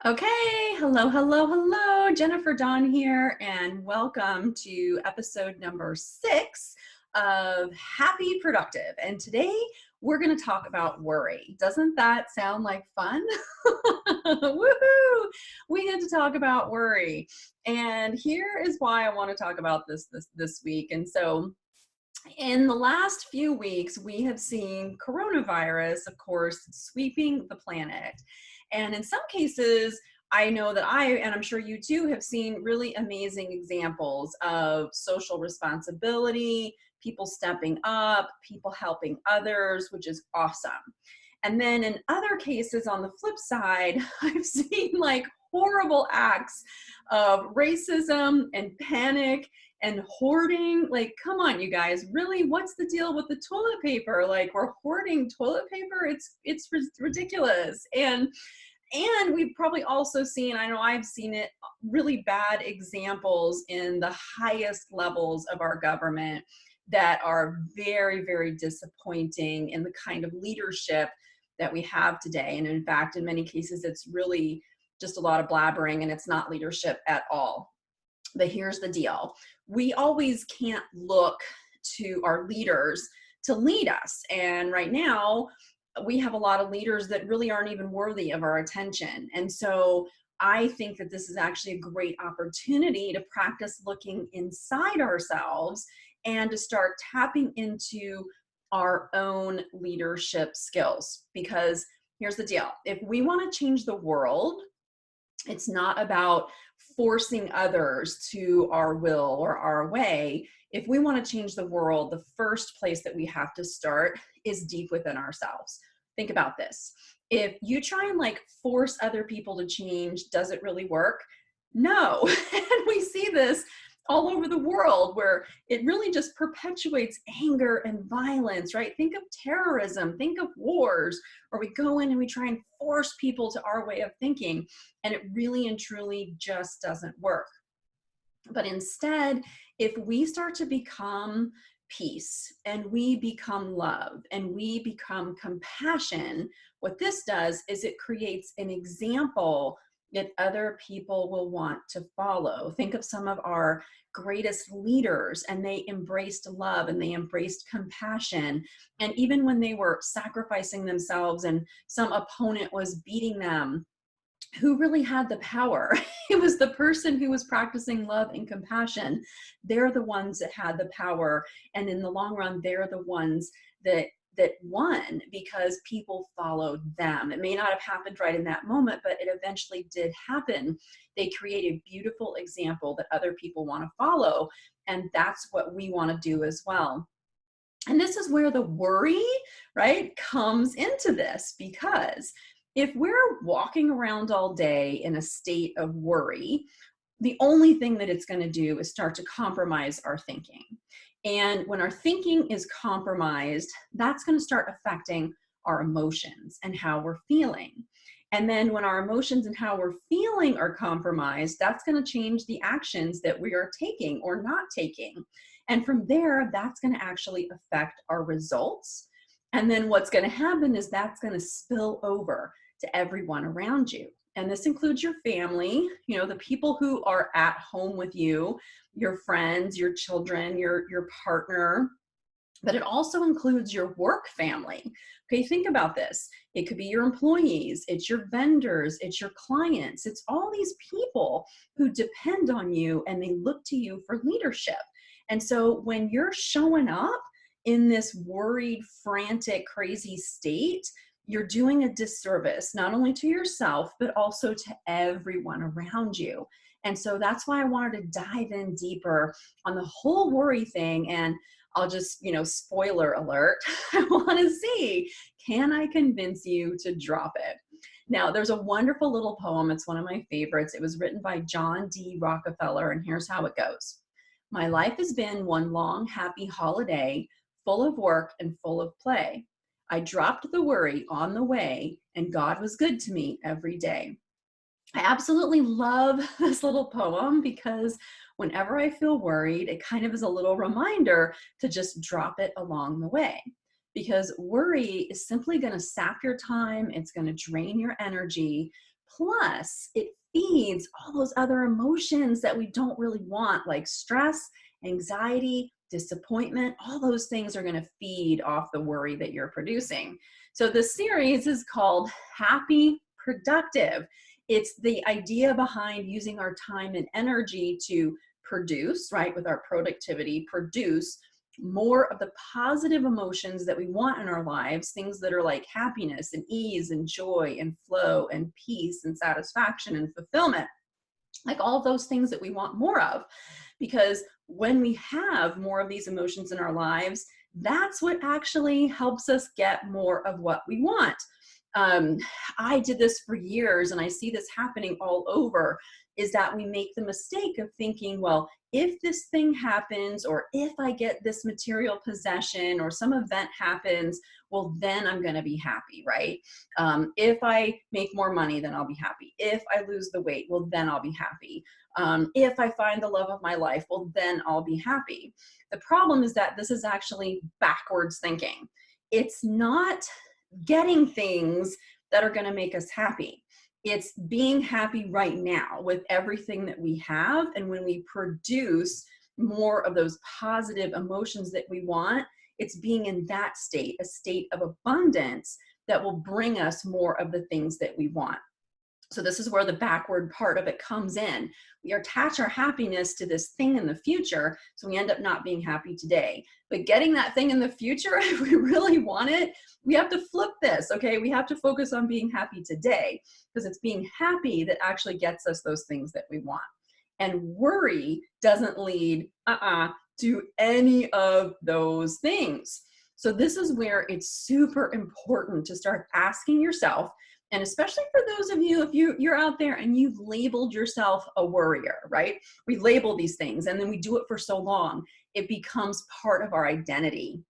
Okay, hello, hello, hello. Jennifer Dawn here, and welcome to episode number 6 of Happy Productive. And today we're going to talk about worry. Doesn't that sound like fun? Woohoo! We get to talk about worry. And here is why I want to talk about this week. And so in the last few weeks, we have seen coronavirus, of course, sweeping the planet. And in some cases, I know that and I'm sure you too, have seen really amazing examples of social responsibility, people stepping up, people helping others, which is awesome. And then in other cases, on the flip side, I've seen like horrible acts of racism and panic and hoarding. Like, come on, you guys, really, what's the deal with the toilet paper? Like, we're hoarding toilet paper? It's ridiculous. And we've probably also seen, I know I've seen it, really bad examples in the highest levels of our government that are very, very disappointing in the kind of leadership that we have today. And in fact, in many cases, it's really just a lot of blabbering and it's not leadership at all. But here's the deal. We always can't look to our leaders to lead us. And right now, we have a lot of leaders that really aren't even worthy of our attention. And so I think that this is actually a great opportunity to practice looking inside ourselves and to start tapping into our own leadership skills. Because here's the deal. If we want to change the world, it's not about forcing others to our will or our way. If we want to change the world, the first place that we have to start is deep within ourselves. Think about this. If you try and like force other people to change, does it really work? No. And we see this all over the world where it really just perpetuates anger and violence, right? Think of terrorism, think of wars, where we go in and we try and force people to our way of thinking, and it really and truly just doesn't work. But instead, if we start to become peace and we become love and we become compassion, what this does is it creates an example that other people will want to follow. Think of some of our greatest leaders, and they embraced love and they embraced compassion. And even when they were sacrificing themselves and some opponent was beating them, who really had the power? It was the person who was practicing love and compassion. They're the ones that had the power. And in the long run, they're the ones that won because people followed them. It may not have happened right in that moment, but it eventually did happen. They create a beautiful example that other people want to follow. And that's what we want to do as well. And this is where the worry, right, comes into this, because if we're walking around all day in a state of worry, the only thing that it's going to do is start to compromise our thinking. And when our thinking is compromised, that's going to start affecting our emotions and how we're feeling. And then when our emotions and how we're feeling are compromised, that's going to change the actions that we are taking or not taking. And from there, that's going to actually affect our results. And then what's going to happen is that's going to spill over to everyone around you. And this includes your family, the people who are at home with you, your friends, your children, your partner, but it also includes your work family. Okay, think about this. It could be your employees, it's your vendors, it's your clients, it's all these people who depend on you and they look to you for leadership. And so when you're showing up in this worried, frantic, crazy state, you're doing a disservice, not only to yourself, but also to everyone around you. And so that's why I wanted to dive in deeper on the whole worry thing. And I'll just, spoiler alert, I want to see, can I convince you to drop it? Now, there's a wonderful little poem. It's one of my favorites. It was written by John D. Rockefeller, and here's how it goes. My life has been one long, happy holiday, full of work and full of play. I dropped the worry on the way, and God was good to me every day. I absolutely love this little poem because whenever I feel worried, it kind of is a little reminder to just drop it along the way. Because worry is simply going to sap your time, it's going to drain your energy. Plus, it feeds all those other emotions that we don't really want, like stress, anxiety, disappointment. All those things are going to feed off the worry that you're producing. So the series is called Happy Productive. It's the idea behind using our time and energy to produce, right, with our productivity, produce more of the positive emotions that we want in our lives, things that are like happiness and ease and joy and flow and peace and satisfaction and fulfillment, like all those things that we want more of. Because when we have more of these emotions in our lives, that's what actually helps us get more of what we want. Um, I did this for years, and I see this happening all over, is that we make the mistake of thinking, well, if this thing happens, or if I get this material possession, or some event happens, well, then I'm going to be happy, right? If I make more money, then I'll be happy. If I lose the weight, well, then I'll be happy. If I find the love of my life, well, then I'll be happy. The problem is that this is actually backwards thinking. It's not getting things that are going to make us happy. It's being happy right now with everything that we have. And when we produce more of those positive emotions that we want, it's being in that state, a state of abundance that will bring us more of the things that we want. So this is where the backward part of it comes in. We attach our happiness to this thing in the future, so we end up not being happy today. But getting that thing in the future, if we really want it, we have to flip this, okay? We have to focus on being happy today, because it's being happy that actually gets us those things that we want. And worry doesn't lead to any of those things. So this is where it's super important to start asking yourself, and especially for those of you, if you're out there and you've labeled yourself a worrier, right? We label these things and then we do it for so long, it becomes part of our identity.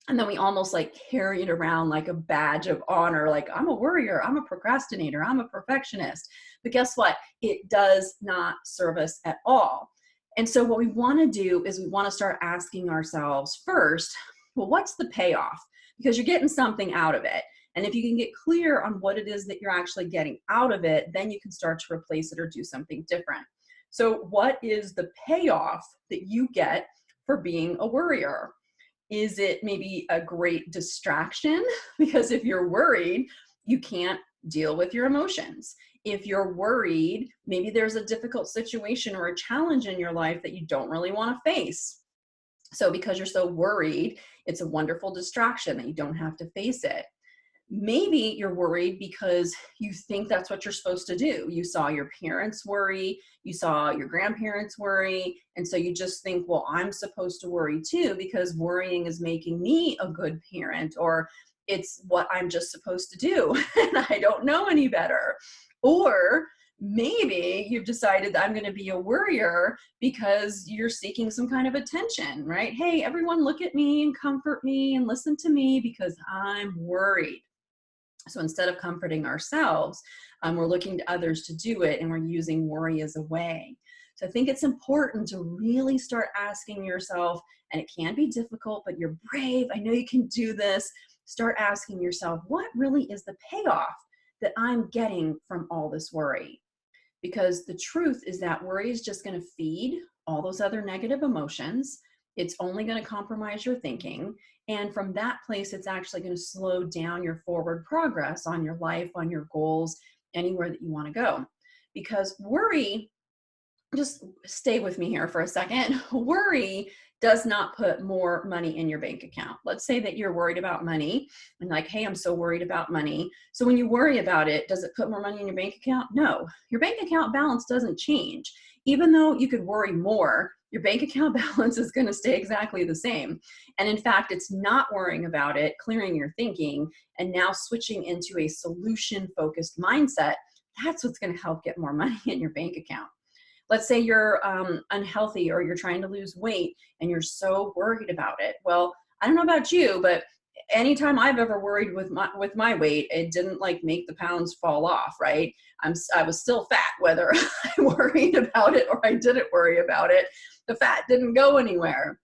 And then we almost like carry it around like a badge of honor, like I'm a worrier, I'm a procrastinator, I'm a perfectionist. But guess what? It does not serve us at all. And so what we want to do is we want to start asking ourselves first, well, what's the payoff? Because you're getting something out of it. And if you can get clear on what it is that you're actually getting out of it, then you can start to replace it or do something different. So what is the payoff that you get for being a worrier? Is it maybe a great distraction? Because if you're worried, you can't deal with your emotions. If you're worried, maybe there's a difficult situation or a challenge in your life that you don't really want to face. So because you're so worried, it's a wonderful distraction that you don't have to face it. Maybe you're worried because you think that's what you're supposed to do. You saw your parents worry, you saw your grandparents worry, and so you just think, well, I'm supposed to worry too because worrying is making me a good parent, or it's what I'm just supposed to do and I don't know any better. Or maybe you've decided that I'm going to be a worrier because you're seeking some kind of attention, right? Hey, everyone look at me and comfort me and listen to me because I'm worried. So instead of comforting ourselves, we're looking to others to do it, and we're using worry as a way. So I think it's important to really start asking yourself, and it can be difficult, but you're brave. I know you can do this. Start asking yourself, what really is the payoff that I'm getting from all this worry? Because the truth is that worry is just going to feed all those other negative emotions. It's only going to compromise your thinking. And from that place, it's actually going to slow down your forward progress on your life, on your goals, anywhere that you want to go. Because worry, just stay with me here for a second. Worry does not put more money in your bank account. Let's say that you're worried about money and like, hey, I'm so worried about money. So when you worry about it, does it put more money in your bank account? No, your bank account balance doesn't change. Even though you could worry more, your bank account balance is going to stay exactly the same. And in fact, it's not worrying about it, clearing your thinking, and now switching into a solution-focused mindset. That's what's going to help get more money in your bank account. Let's say you're unhealthy or you're trying to lose weight and you're so worried about it. Well, I don't know about you, but anytime I've ever worried with my weight, it didn't like make the pounds fall off, right? I was still fat, whether I worried about it or I didn't worry about it. The fat didn't go anywhere.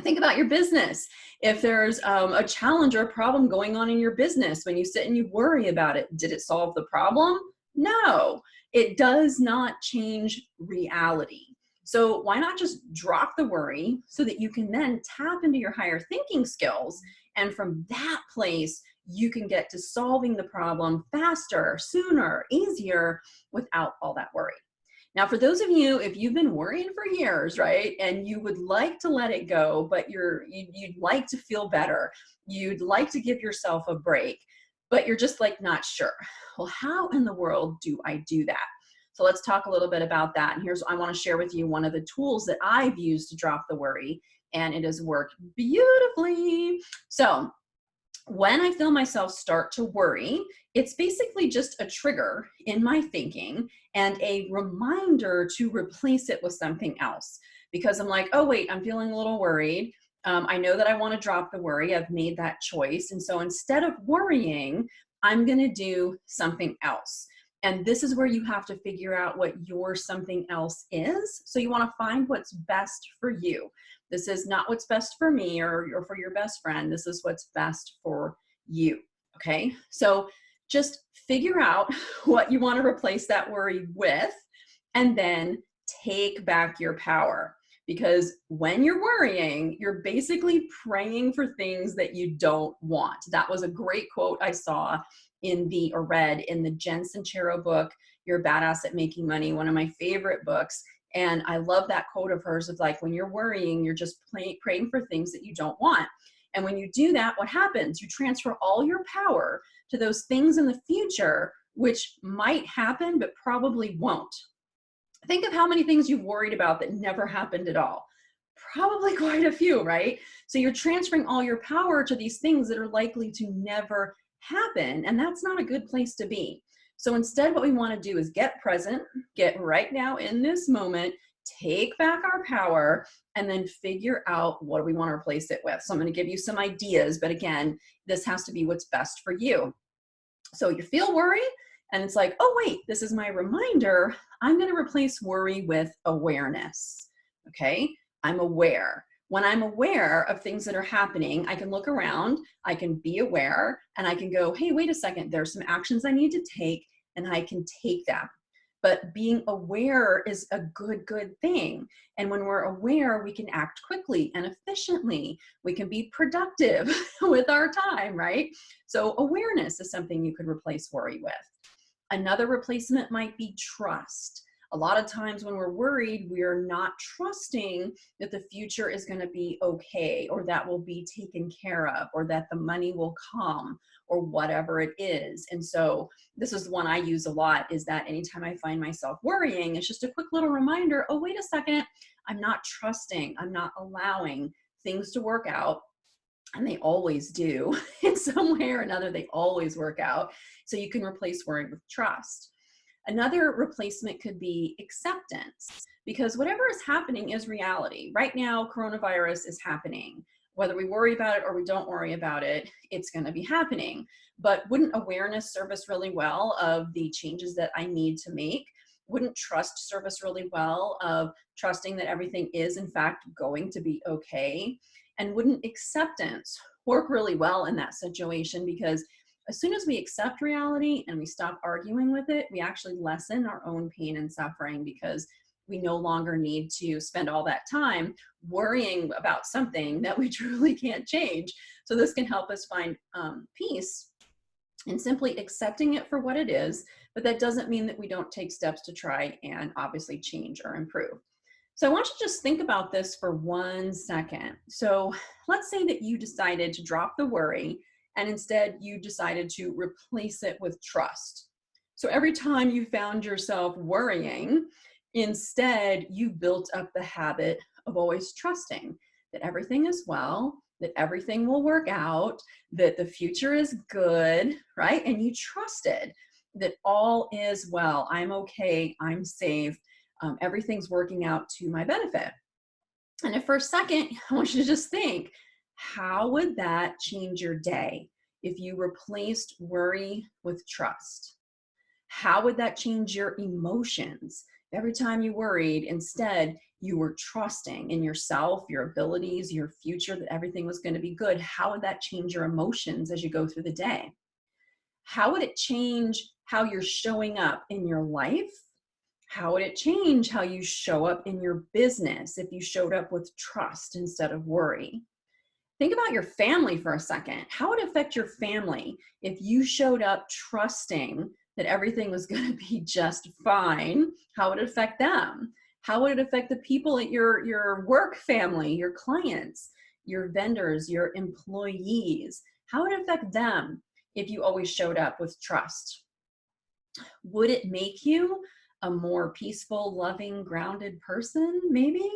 Think about your business. If there's a challenge or a problem going on in your business, when you sit and you worry about it, did it solve the problem? No, it does not change reality. So why not just drop the worry so that you can then tap into your higher thinking skills? And from that place, you can get to solving the problem faster, sooner, easier without all that worry. Now, for those of you, if you've been worrying for years, right, and you would like to let it go, but you'd like to feel better, you'd like to give yourself a break, but you're just like not sure. Well, how in the world do I do that? So let's talk a little bit about that. And I want to share with you one of the tools that I've used to drop the worry, and it has worked beautifully. So when I feel myself start to worry, it's basically just a trigger in my thinking and a reminder to replace it with something else. Because I'm like, oh, wait, I'm feeling a little worried. I know that I want to drop the worry. I've made that choice. And so instead of worrying, I'm going to do something else. And this is where you have to figure out what your something else is. So you want to find what's best for you. This is not what's best for me or for your best friend. This is what's best for you. Okay. So just figure out what you want to replace that worry with, and then take back your power. Because when you're worrying, you're basically praying for things that you don't want. That was a great quote I saw or read in the Jen Sincero book, You're a Badass at Making Money, one of my favorite books. And I love that quote of hers of like, when you're worrying, you're just praying for things that you don't want. And when you do that, what happens? You transfer all your power to those things in the future, which might happen, but probably won't. Think of how many things you've worried about that never happened at all. Probably quite a few, right? So you're transferring all your power to these things that are likely to never happen. And that's not a good place to be. So instead, what we want to do is get present, get right now in this moment, take back our power, and then figure out what do we want to replace it with. So I'm going to give you some ideas, but again, this has to be what's best for you. So you feel worry, and it's like, oh, wait, this is my reminder. I'm going to replace worry with awareness. Okay, I'm aware. When I'm aware of things that are happening, I can look around, I can be aware, and I can go, hey, wait a second, there's some actions I need to take, and I can take them. But being aware is a good thing. And when we're aware, we can act quickly and efficiently. We can be productive with our time, right? So awareness is something you could replace worry with. Another replacement might be trust. A lot of times when we're worried, we are not trusting that the future is going to be okay, or that will be taken care of, or that the money will come, or whatever it is. And so this is one I use a lot, is that anytime I find myself worrying, it's just a quick little reminder, oh, wait a second, I'm not trusting, I'm not allowing things to work out. And they always do. In some way or another, they always work out. So you can replace worry with trust. Another replacement could be acceptance, because whatever is happening is reality. Right now, coronavirus is happening. Whether we worry about it or we don't worry about it, it's going to be happening. But wouldn't awareness serve us really well of the changes that I need to make? Wouldn't trust serve us really well of trusting that everything is, in fact, going to be okay? And wouldn't acceptance work really well in that situation? Because as soon as we accept reality and we stop arguing with it, we actually lessen our own pain and suffering, because we no longer need to spend all that time worrying about something that we truly can't change. So this can help us find peace in simply accepting it for what it is, but that doesn't mean that we don't take steps to try and obviously change or improve. So I want you to just think about this for 1 second. So let's say that you decided to drop the worry, and instead you decided to replace it with trust. So every time you found yourself worrying, instead you built up the habit of always trusting that everything is well, that everything will work out, that the future is good, right? And you trusted that all is well. I'm okay, I'm safe. Everything's working out to my benefit. And if for a second, I want you to just think, how would that change your day if you replaced worry with trust? How would that change your emotions? Every time you worried, instead, you were trusting in yourself, your abilities, your future, that everything was going to be good. How would that change your emotions as you go through the day? How would it change how you're showing up in your life, how would it change how you show up in your business if you showed up with trust instead of worry? Think about your family for a second. How would it affect your family if you showed up trusting that everything was going to be just fine? How would it affect them? How would it affect the people at your work family, your clients, your vendors, your employees? How would it affect them if you always showed up with trust? Would it make you a more peaceful, loving, grounded person, maybe?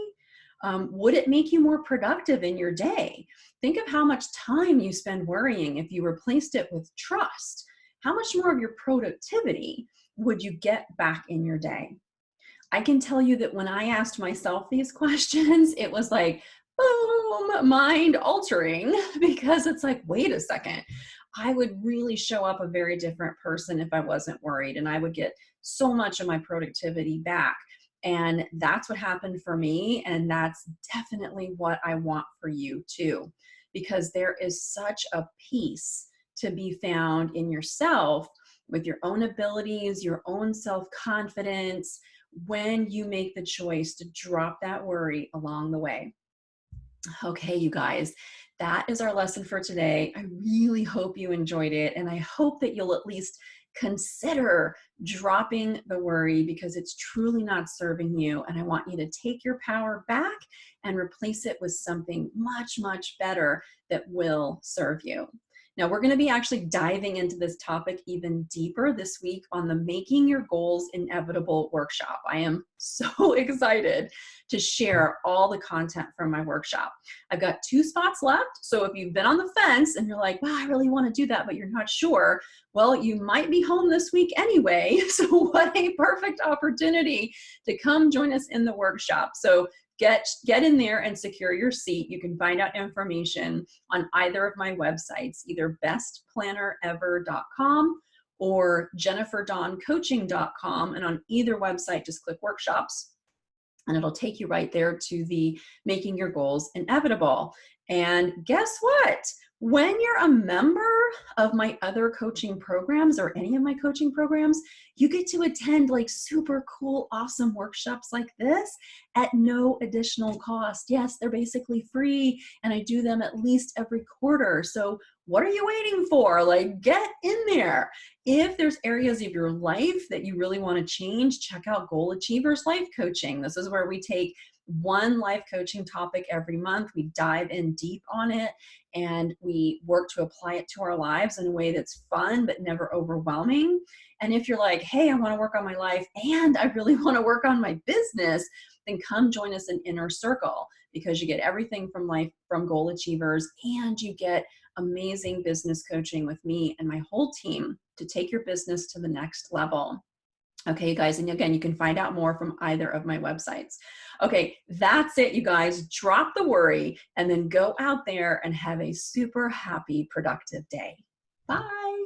Would it make you more productive in your day? Think of how much time you spend worrying if you replaced it with trust. How much more of your productivity would you get back in your day? I can tell you that when I asked myself these questions, it was like, boom, mind altering, because it's like, wait a second, I would really show up a very different person if I wasn't worried, and I would get so much of my productivity back. And that's what happened for me. And that's definitely what I want for you too, because there is such a peace to be found in yourself with your own abilities, your own self-confidence, when you make the choice to drop that worry along the way. Okay, you guys, that is our lesson for today. I really hope you enjoyed it, and I hope that you'll at least consider dropping the worry, because it's truly not serving you. And I want you to take your power back and replace it with something much, much better that will serve you. Now, we're going to be actually diving into this topic even deeper this week on the Making Your Goals Inevitable workshop. I am so excited to share all the content from my workshop. I've got 2 spots left. So if you've been on the fence and you're like, wow, I really want to do that, but you're not sure, well, you might be home this week anyway. So what a perfect opportunity to come join us in the workshop. So get in there and secure your seat. You can find out information on either of my websites, either bestplannerever.com or jenniferdawncoaching.com. And on either website, just click workshops, and it'll take you right there to the Making Your Goals Inevitable. And guess what? When you're a member of my other coaching programs or any of my coaching programs, you get to attend like super cool, awesome workshops like this at no additional cost. Yes, they're basically free, and I do them at least every quarter. So what are you waiting for? Like, get in there. If there's areas of your life that you really want to change, check out Goal Achievers Life Coaching. This is where we take one life coaching topic every month. We dive in deep on it, and we work to apply it to our lives in a way that's fun but never overwhelming. And if you're like, hey, I want to work on my life and I really want to work on my business, then come join us in Inner Circle, because you get everything from life from Goal Achievers, and you get amazing business coaching with me and my whole team to take your business to the next level. Okay, you guys, and again, you can find out more from either of my websites. Okay, that's it, you guys. Drop the worry and then go out there and have a super happy, productive day. Bye.